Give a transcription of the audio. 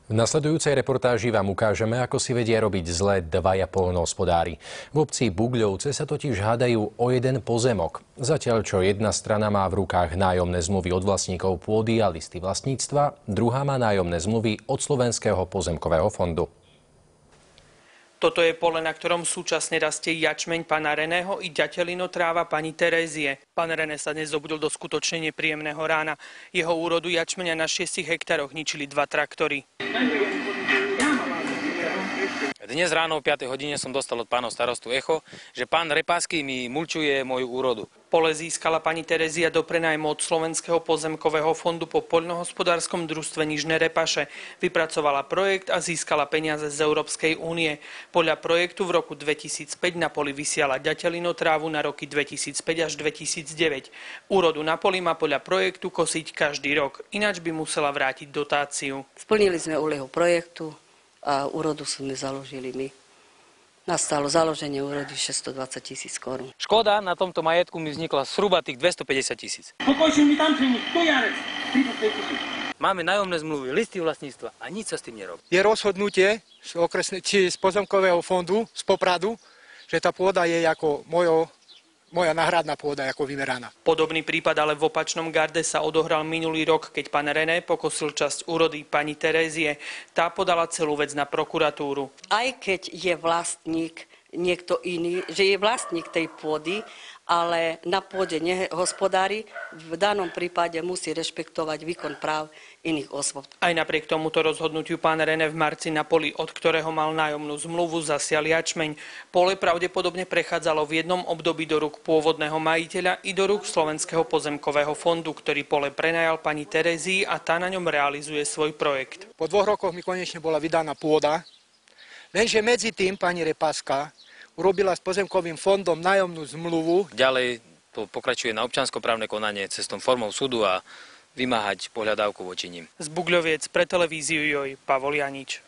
V nasledujúcej reportáži vám ukážeme, ako si vedia robiť zle dvaja poľnohospodári. V obci Bugľovce sa totiž hádajú o jeden pozemok. Zatiaľ, čo jedna strana má v rukách nájomné zmluvy od vlastníkov pôdy a listy vlastníctva, druhá má nájomné zmluvy od Slovenského pozemkového fondu. Toto je pole, na ktorom súčasne rastie jačmeň pána Reného i ďatelino tráva pani Terézie. Pán René sa dnes zobudil do skutočne nepríjemného rána. Jeho úrodu jačmeňa na 6 hektároch ničili 2 traktory. Dnes ráno o 5. hodine som dostal od pánov starostu echo, že pán Repasky mi mulčuje moju úrodu. Pole získala pani Terézia do prenajmu od Slovenského pozemkového fondu po poľnohospodárskom družstve Nižné Repaše. Vypracovala projekt a získala peniaze z Európskej únie. Podľa projektu v roku 2005 na poli vysiala ďatelino trávu na roky 2005 až 2009. Úrodu na poli má podľa projektu kosiť každý rok, ináč by musela vrátiť dotáciu. Splnili sme úlohu projektu a úrodu sme založili my. Nastalo založenie úrody 620 000 korún. Škoda na tomto majetku mi vznikla zhruba tých 250 000. Máme nájomné zmluvy, listy vlastníctva a nič sa s tým nerobí. Je rozhodnutie z pozemkového fondu z Popradu, že tá pôda je ako moja náhradná pôda ako vymeraná. Podobný prípad ale v opačnom garde sa odohral minulý rok, keď pán René pokosil časť úrody pani Terézie. Tá podala celú vec na prokuratúru. Aj keď je vlastník niekto iný, že je vlastník tej pôdy, ale na pôde nehospodári, v danom prípade musí rešpektovať výkon práv iných osôb. Aj napriek tomuto rozhodnutiu pán René v marci na poli, od ktorého mal nájomnú zmluvu, zasial jačmeň. Pole pravdepodobne prechádzalo v jednom období do rúk pôvodného majiteľa i do rúk Slovenského pozemkového fondu, ktorý pole prenajal pani Terézii a tá na ňom realizuje svoj projekt. Po 2 rokoch mi konečne bola vydaná pôda, lenže medzi tým pani Repaska urobila s pozemkovým fondom nájomnú zmluvu. Ďalej to pokračuje na občianskoprávne konanie cestou formou súdu a vymáhať pohľadávku voči nim. Z Bugľoviec pre televíziu JOJ Pavol Janič.